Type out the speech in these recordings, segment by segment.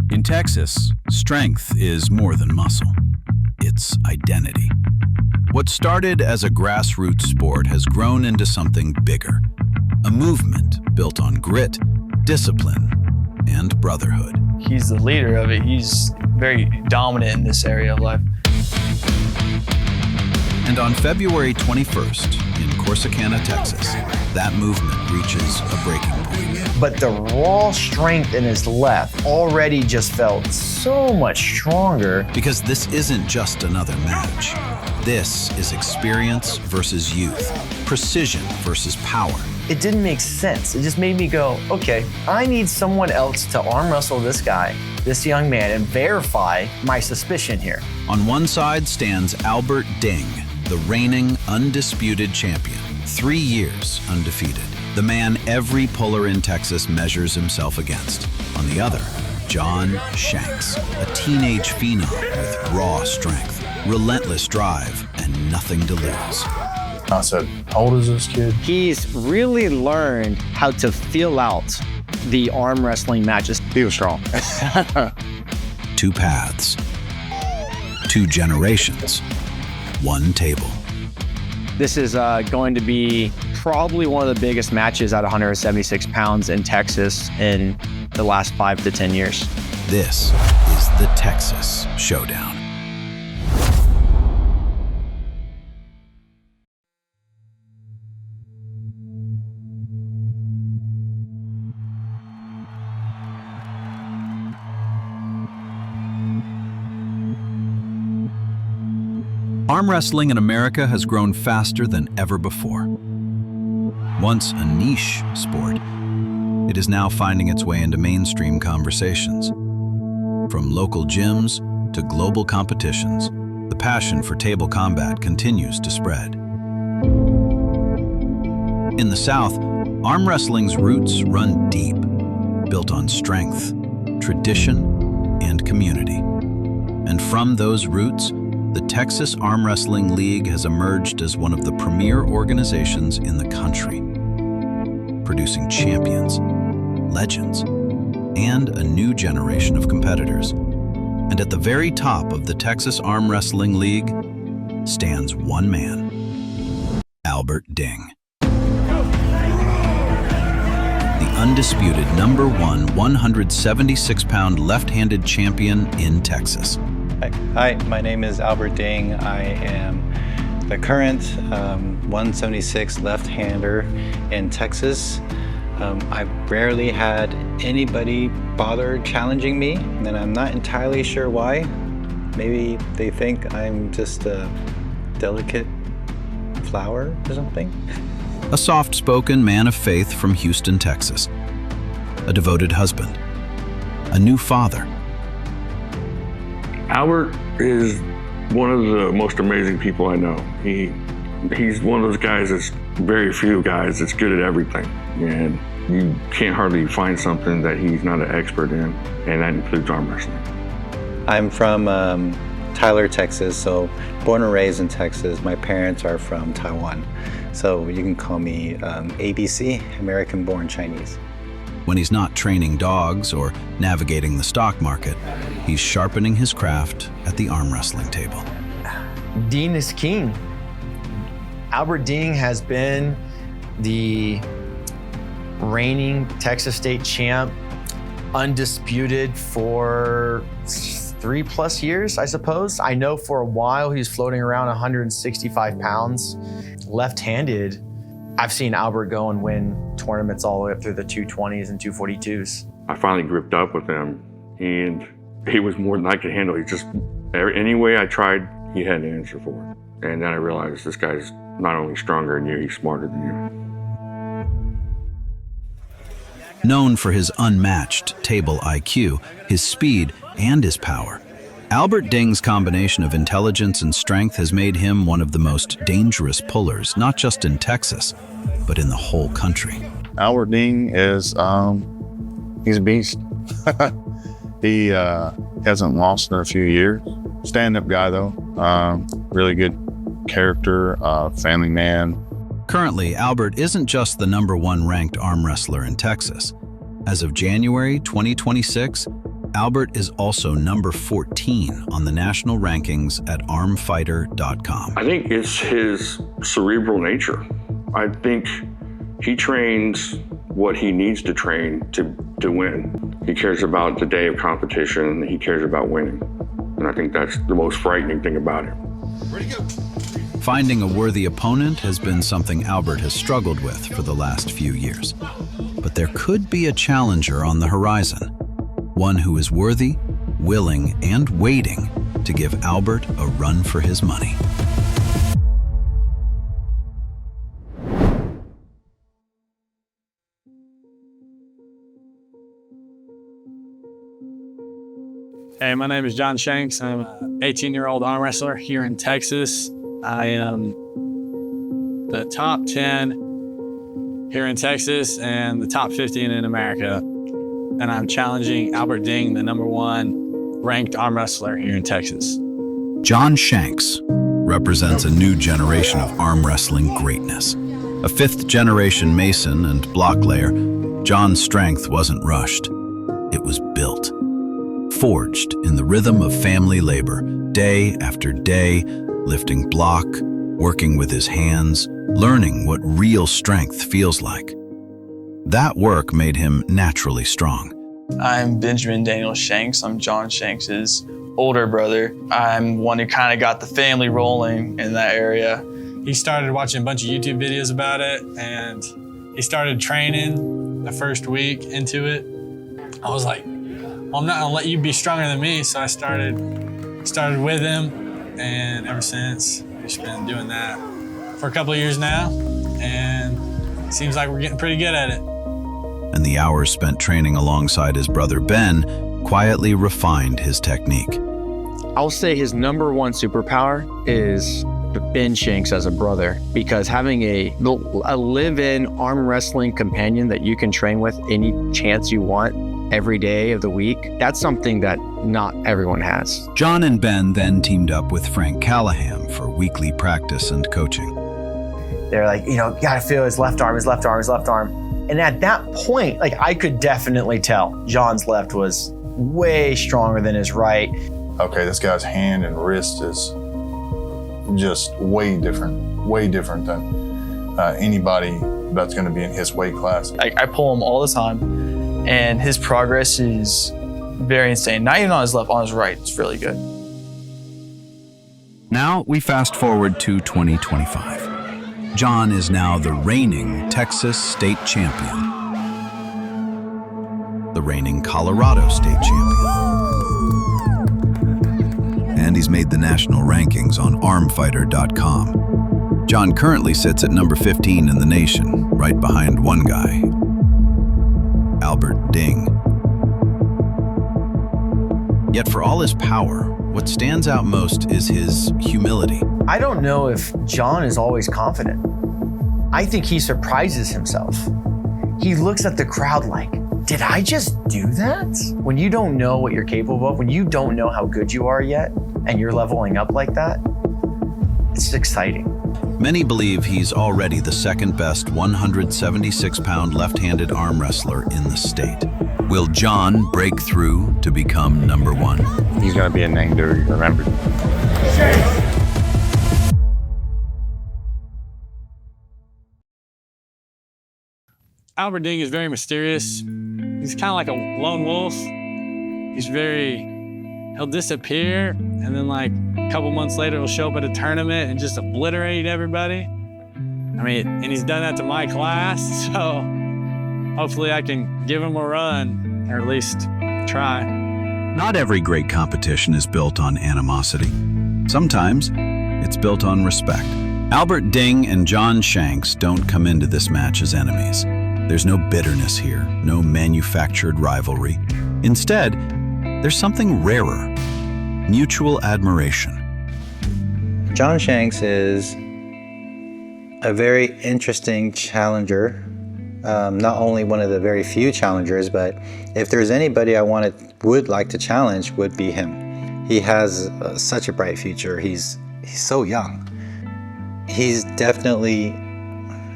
In Texas, strength is more than muscle. It's identity. What started as a grassroots sport has grown into something bigger. A movement built on grit, discipline, and brotherhood. He's the leader of it. He's very dominant in this area of life. And on February 21st, in Corsicana, Texas, that movement reaches a breaking point. But the raw strength in his left already just felt so much stronger. Because this isn't just another match. This is experience versus youth, precision versus power. It didn't make sense. It just made me go, okay, I need someone else to arm wrestle this guy, this young man, and verify my suspicion here. On one side stands Albert Ding, the reigning undisputed champion, 3 years undefeated. The man every puller in Texas measures himself against. On the other, Jon Shanks, a teenage phenom with raw strength, relentless drive, and nothing to lose. I said, how old is this kid? He's really learned how to feel out the arm wrestling matches. He was strong. 2 paths, 2 generations, 1 table. This is going to be probably one of the biggest matches at 176 pounds in Texas in the last 5 to 10 years. This is the Texas Showdown. Arm wrestling in America has grown faster than ever before. Once a niche sport, it is now finding its way into mainstream conversations. From local gyms to global competitions, the passion for table combat continues to spread. In the South, arm wrestling's roots run deep, built on strength, tradition, and community. And from those roots, the Texas Arm Wrestling League has emerged as one of the premier organizations in the country, producing champions, legends, and a new generation of competitors. And at the very top of the Texas Arm Wrestling League stands one man, Albert Ding. The undisputed #1 176-pound left-handed champion in Texas. Hi, my name is Albert Ding. I am the current 176 left-hander in Texas. I've rarely had anybody bother challenging me, and I'm not entirely sure why. Maybe they think I'm just a delicate flower or something. A soft-spoken man of faith from Houston, Texas. A devoted husband. A new father. Albert is one of the most amazing people I know. He's one of those guys that's very few guys that's good at everything. And you can't hardly find something that he's not an expert in, and that includes arm wrestling. I'm from Tyler, Texas, so born and raised in Texas. My parents are from Taiwan, so you can call me ABC, American-born Chinese. When he's not training dogs or navigating the stock market, he's sharpening his craft at the arm wrestling table. Dean is king. Albert Ding has been the reigning Texas state champ, undisputed for 3+ years, I suppose. I know for a while he's floating around 165 pounds. Left-handed, I've seen Albert go and win tournaments all the way up through the 220s and 242s. I finally gripped up with him, and he was more than I could handle. He just, any way I tried, he had an answer for it. And then I realized this guy's not only stronger than you, he's smarter than you. Known for his unmatched table IQ, his speed, and his power, Albert Ding's combination of intelligence and strength has made him one of the most dangerous pullers, not just in Texas, but in the whole country. Albert Ding is, he's a beast. He hasn't lost in a few years. Stand-up guy though, really good character, family man. Currently, Albert isn't just the #1 ranked arm wrestler in Texas. As of January 2026, Albert is also number 14 on the national rankings at armfighter.com. I think it's his cerebral nature. I think he trains what he needs to train to win. He cares about the day of competition. He cares about winning. And I think that's the most frightening thing about him. Ready, go. Finding a worthy opponent has been something Albert has struggled with for the last few years. But there could be a challenger on the horizon, one who is worthy, willing, and waiting to give Albert a run for his money. Hey, my name is Jon Shanks. I'm an 18-year-old arm wrestler here in Texas. I am the top 10 here in Texas and the top 15 in America. And I'm challenging Albert Ding, the #1 ranked arm wrestler here in Texas. Jon Shanks represents a new generation of arm wrestling greatness. A 5th-generation Mason and block layer, Jon's strength wasn't rushed. It was built. Forged in the rhythm of family labor, day after day, lifting block, working with his hands, learning what real strength feels like. That work made him naturally strong. I'm Benjamin Daniel Shanks. I'm Jon Shanks' older brother. I'm one who kind of got the family rolling in that area. He started watching a bunch of YouTube videos about it, and he started training the first week into it. I was like, well, I'm not gonna let you be stronger than me, so I started with him, and ever since, we've just been doing that for a couple of years now, and it seems like we're getting pretty good at it. And the hours spent training alongside his brother Ben quietly refined his technique. I'll say his #1 superpower is Ben Shanks as a brother, because having a live-in arm wrestling companion that you can train with any chance you want every day of the week, that's something that not everyone has. Jon and Ben then teamed up with Frank Callahan for weekly practice and coaching. They're like, you gotta feel his left arm, his left arm, his left arm. And at that point, I could definitely tell Jon's left was way stronger than his right. Okay, this guy's hand and wrist is just way different than anybody that's going to be in his weight class. I pull him all the time, and his progress is very insane. Not even on his left, on his right, it's really good. Now we fast forward to 2025. Jon is now the reigning Texas state champion, the reigning Colorado state champion, and he's made the national rankings on armfighter.com. Jon currently sits at number 15 in the nation, right behind one guy, Albert Ding. Yet for all his power, what stands out most is his humility. I don't know if Jon is always confident. I think he surprises himself. He looks at the crowd like, did I just do that? When you don't know what you're capable of, when you don't know how good you are yet, and you're leveling up like that, it's exciting. Many believe he's already the second best 176-pound left-handed arm wrestler in the state. Will Jon break through to become #1? He's going to be a name to be remembered. Albert Ding is very mysterious. He's kind of like a lone wolf. He'll disappear, and then a couple months later, he'll show up at a tournament and just obliterate everybody. And he's done that to my class, so hopefully I can give him a run, or at least try. Not every great competition is built on animosity. Sometimes it's built on respect. Albert Ding and Jon Shanks don't come into this match as enemies. There's no bitterness here, no manufactured rivalry. Instead, there's something rarer, mutual admiration. Jon Shanks is a very interesting challenger. Not only one of the very few challengers, but if there's anybody I would like to challenge, would be him. He has such a bright future. He's so young. He's definitely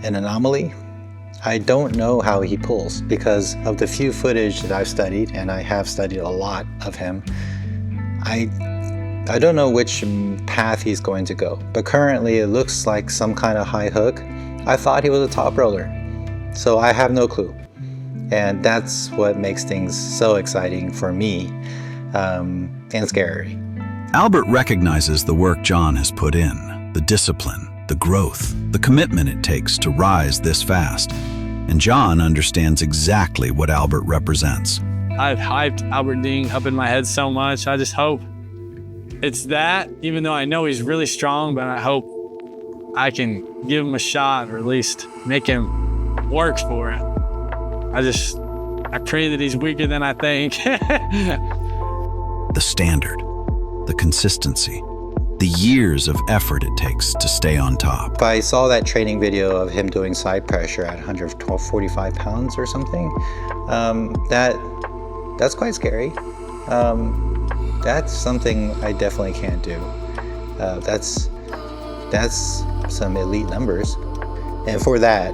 an anomaly. I don't know how he pulls because of the few footage that I've studied, and I have studied a lot of him. I don't know which path he's going to go, but currently it looks like some kind of high hook. I thought he was a top roller, so I have no clue. And that's what makes things so exciting for me and scary. Albert recognizes the work Jon has put in, the discipline, the growth, the commitment it takes to rise this fast. And Jon understands exactly what Albert represents. I've hyped Albert Ding up in my head so much. I just hope it's that, even though I know he's really strong, but I hope I can give him a shot or at least make him work for it. I pray that he's weaker than I think. The standard, the consistency, the years of effort it takes to stay on top. If I saw that training video of him doing side pressure at 145 pounds or something, that's quite scary. That's something I definitely can't do. That's some elite numbers. And for that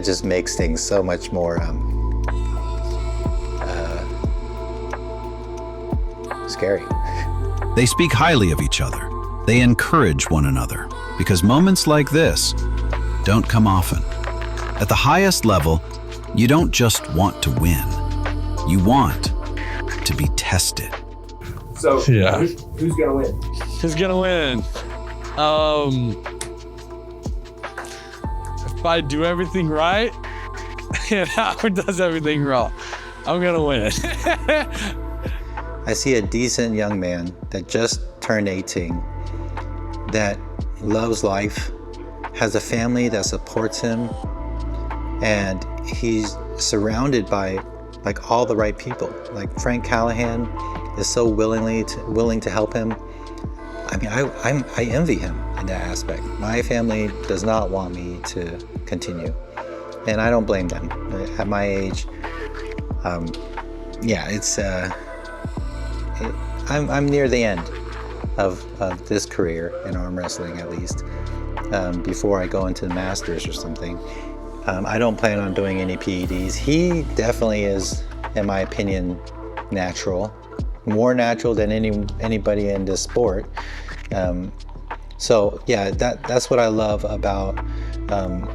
just makes things so much more scary. They speak highly of each other. They encourage one another because moments like this don't come often. At the highest level, you don't just want to win. You want to be tested. So Yeah. who's gonna win? Who's gonna win? If I do everything right and Howard does everything wrong, I'm gonna win. I see a decent young man that just turned 18, that loves life, has a family that supports him, and he's surrounded by like all the right people. Like Frank Callahan is so willing to help him. I mean, I envy him in that aspect. My family does not want me to continue, and I don't blame them. At my age, I'm near the end of this career in arm wrestling, at least. Before I go into the Masters or something, I don't plan on doing any PEDs. He definitely is, in my opinion, natural, more natural than anybody in this sport. So yeah, that's what I love about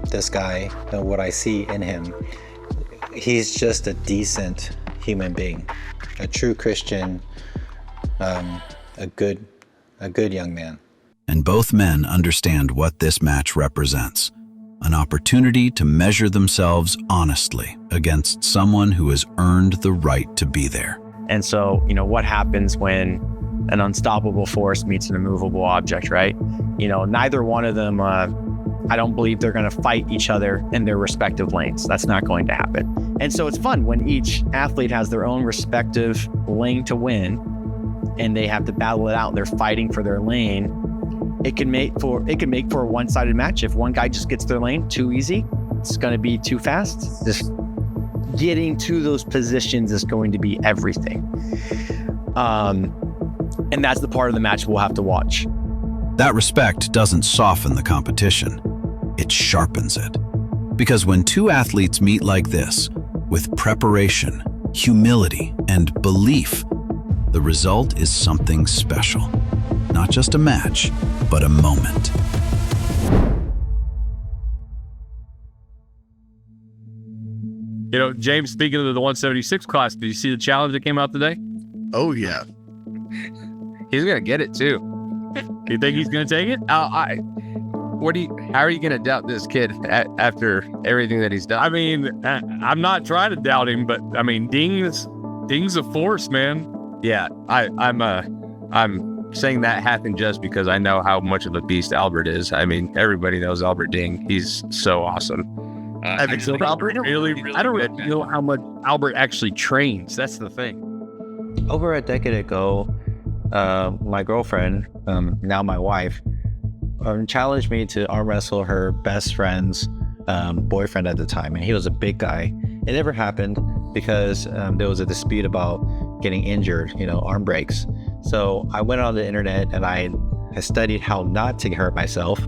this guy and what I see in him. He's just a decent human being, a true Christian, a good young man. And both men understand what this match represents. An opportunity to measure themselves honestly against someone who has earned the right to be there. And so, what happens when an unstoppable force meets an immovable object, right? Neither one of them, I don't believe they're going to fight each other in their respective lanes. That's not going to happen. And so it's fun when each athlete has their own respective lane to win and they have to battle it out. They're fighting for their lane. It can make for a one-sided match. If one guy just gets their lane too easy, it's going to be too fast. Just getting to those positions is going to be everything. And that's the part of the match we'll have to watch. That respect doesn't soften the competition, it sharpens it. Because when two athletes meet like this, with preparation, humility, and belief, the result is something special. Not just a match, but a moment. James, speaking of the 176 class, did you see the challenge that came out today? Oh, yeah. He's going to get it, too. You think he's going to take it? How are you going to doubt this kid after everything that he's done? I mean, I'm not trying to doubt him, but I mean, Ding's a force, man. Yeah, I'm saying that half in jest because I know how much of a beast Albert is. I mean, everybody knows Albert Ding. He's so awesome. I don't really know how much Albert actually trains. That's the thing. Over a decade ago, my girlfriend, now my wife, challenged me to arm wrestle her best friend's boyfriend at the time, and he was a big guy. It never happened because there was a dispute about getting injured, arm breaks. So I went on the internet and I studied how not to hurt myself,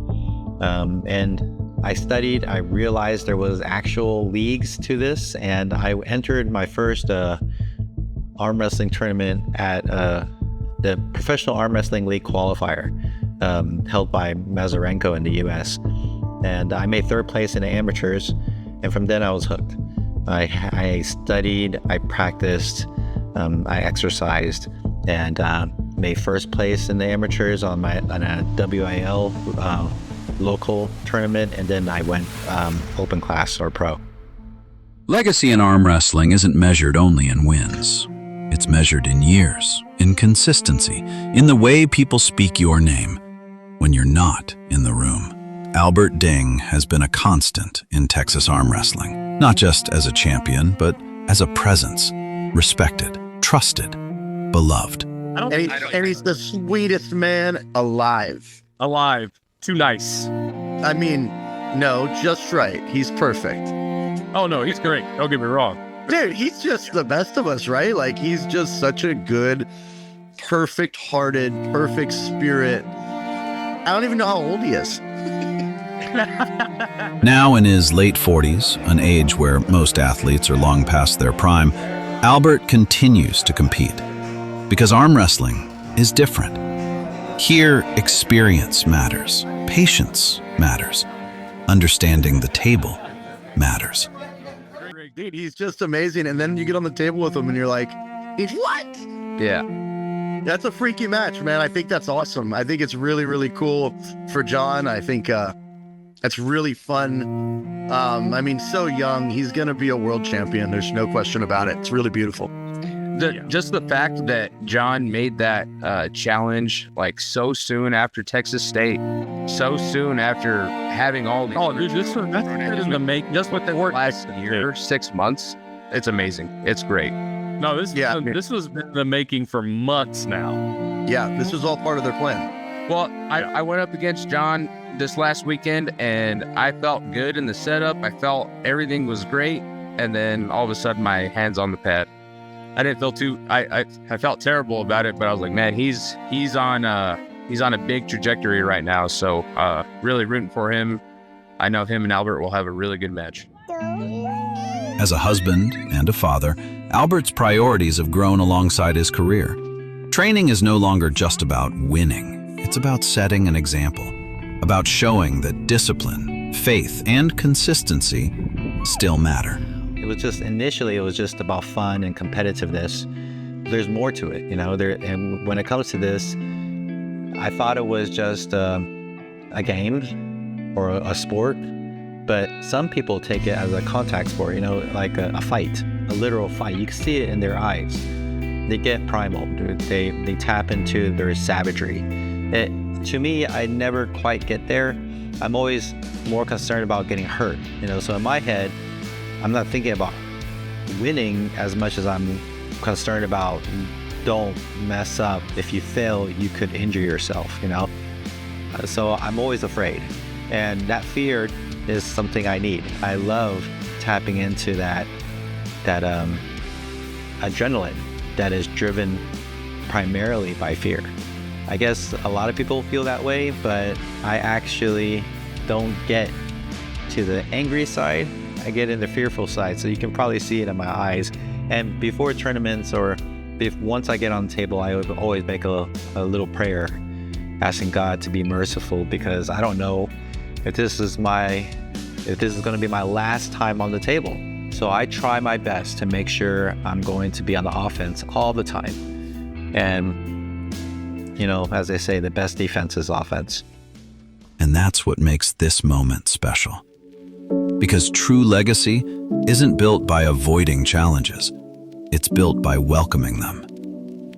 and I studied, I realized there was actual leagues to this, and I entered my first arm wrestling tournament at the Professional Arm Wrestling League qualifier held by Mazarenko in the US. And I made 3rd place in the amateurs, and from then I was hooked. I studied, I practiced, I exercised, and made 1st place in the amateurs on a WIL local tournament, and then I went open class or pro. Legacy in arm wrestling isn't measured only in wins. It's measured in years, in consistency, in the way people speak your name when you're not in the room. Albert Ding has been a constant in Texas arm wrestling, not just as a champion, but as a presence, respected, trusted, beloved. And he's the sweetest man alive. Alive. Too nice. I mean, no, just right. He's perfect. Oh, no, he's great. Don't get me wrong. Dude, he's just the best of us, right? Like, he's just such a good, perfect-hearted, perfect spirit. I don't even know how old he is. Now in his late 40s, an age where most athletes are long past their prime, Albert continues to compete. Because arm wrestling is different. Here, experience matters, patience matters, understanding the table matters. Dude, he's just amazing. And then you get on the table with him and you're like, what? Yeah. That's a freaky match, man. I think that's awesome. I think it's really, really cool for Jon. I think that's really fun. I mean, so young. He's going to be a world champion. There's no question about it. It's really beautiful. Just the fact that Jon made that challenge like so soon after Texas State, so soon after having all these. Oh, dude, that's to make just what they worked last year, 6 months. It's amazing. It's great. No, this was been the making for months now. Yeah, this was all part of their plan. Well, I went up against Jon this last weekend, and I felt good in the setup. I felt everything was great, and then all of a sudden, my hands on the pad. I didn't feel too. I felt terrible about it, but I was like, man, he's on a big trajectory right now. So really rooting for him. I know him and Albert will have a really good match. As a husband and a father, Albert's priorities have grown alongside his career. Training is no longer just about winning. It's about setting an example, about showing that discipline, faith, and consistency still matter. It was just initially, it was just about fun and competitiveness. There's more to it, you know. And when it comes to this, I thought it was just a game or a sport, but some people take it as a contact sport, you know, like a fight, a literal fight. You can see it in their eyes. They get primal. They tap into their savagery. To me, I never quite get there. I'm always more concerned about getting hurt, you know. So in my head, I'm not thinking about winning as much as I'm concerned about don't mess up. If you fail, you could injure yourself, you know? So I'm always afraid. And that fear is something I need. I love tapping into that adrenaline that is driven primarily by fear. I guess a lot of people feel that way, but I actually don't get to the angry side. I get in the fearful side, so you can probably see it in my eyes. And before tournaments or once I get on the table, I would always make a little prayer asking God to be merciful, because I don't know if this is going to be my last time on the table. So I try my best to make sure I'm going to be on the offense all the time. And, you know, as they say, the best defense is offense. And that's what makes this moment special. Because true legacy isn't built by avoiding challenges. It's built by welcoming them.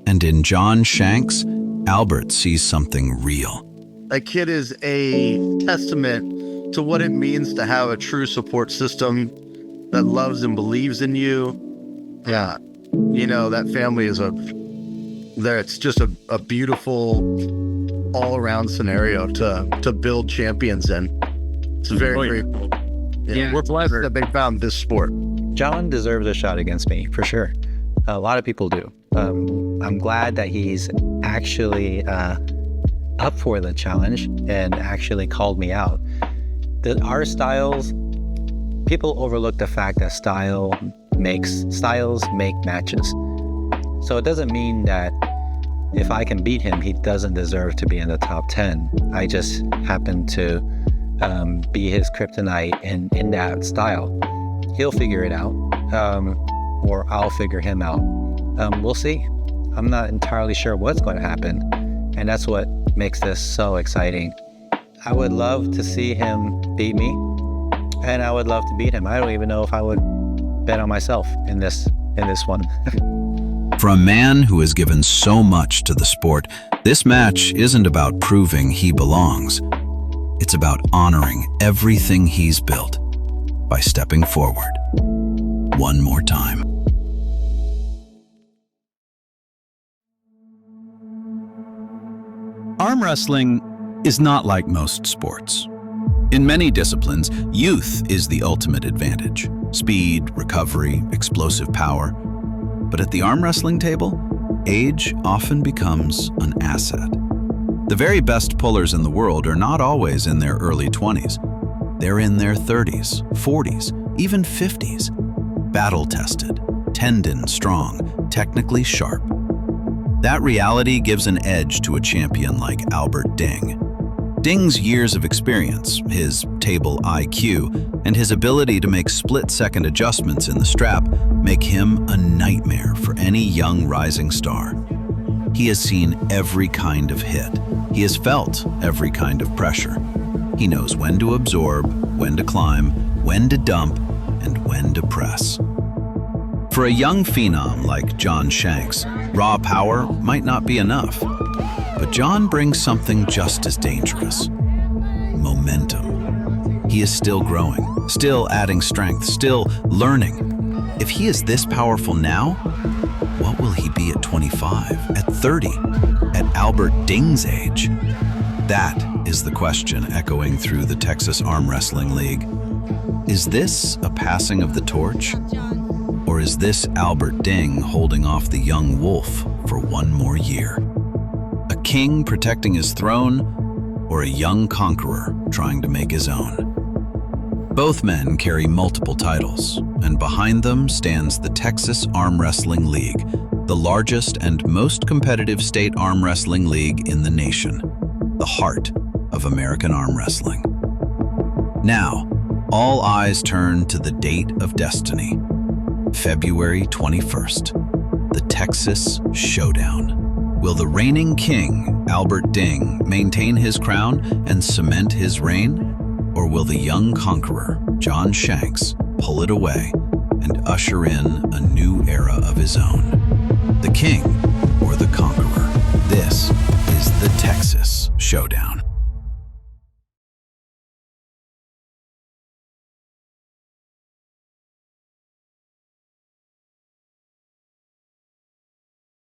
And in Jon Shanks, Albert sees something real. That kid is a testament to what it means to have a true support system that loves and believes in you. Yeah, you know, that family is it's just a beautiful all-around scenario to build champions in. It's very cool. Yeah, we're blessed that they found this sport. Jon deserves a shot against me, for sure. A lot of people do. I'm glad that he's actually up for the challenge and actually called me out. our styles, people overlook the fact that styles make matches. So it doesn't mean that if I can beat him, he doesn't deserve to be in the top 10. I just happen to be his kryptonite in that style. He'll figure it out, or I'll figure him out. We'll see. I'm not entirely sure what's going to happen, and that's what makes this so exciting. I would love to see him beat me, and I would love to beat him. I don't even know if I would bet on myself in this one. For a man who has given so much to the sport, this match isn't about proving he belongs. It's about honoring everything he's built by stepping forward one more time. Arm wrestling is not like most sports. In many disciplines, youth is the ultimate advantage. Speed, recovery, explosive power. But at the arm wrestling table, age often becomes an asset. The very best pullers in the world are not always in their early 20s. They're in their 30s, 40s, even 50s. Battle-tested, tendon-strong, technically sharp. That reality gives an edge to a champion like Albert Ding. Ding's years of experience, his table IQ, and his ability to make split-second adjustments in the strap make him a nightmare for any young rising star. He has seen every kind of hit. He has felt every kind of pressure. He knows when to absorb, when to climb, when to dump, and when to press. For a young phenom like Jon Shanks, raw power might not be enough. But Jon brings something just as dangerous: momentum. He is still growing, still adding strength, still learning. If he is this powerful now, what will he be at 25, at 30, at Albert Ding's age? That is the question echoing through the Texas Arm Wrestling League. Is this a passing of the torch? Or is this Albert Ding holding off the young wolf for one more year? A king protecting his throne, or a young conqueror trying to make his own? Both men carry multiple titles, and behind them stands the Texas Arm Wrestling League, the largest and most competitive state arm wrestling league in the nation, the heart of American arm wrestling. Now, all eyes turn to the date of destiny, February 21st, the Texas Showdown. Will the reigning king, Albert Ding, maintain his crown and cement his reign? Or will the young conqueror, Jon Shanks, pull it away and usher in a new era of his own? The king or the conqueror? This is the Texas Showdown.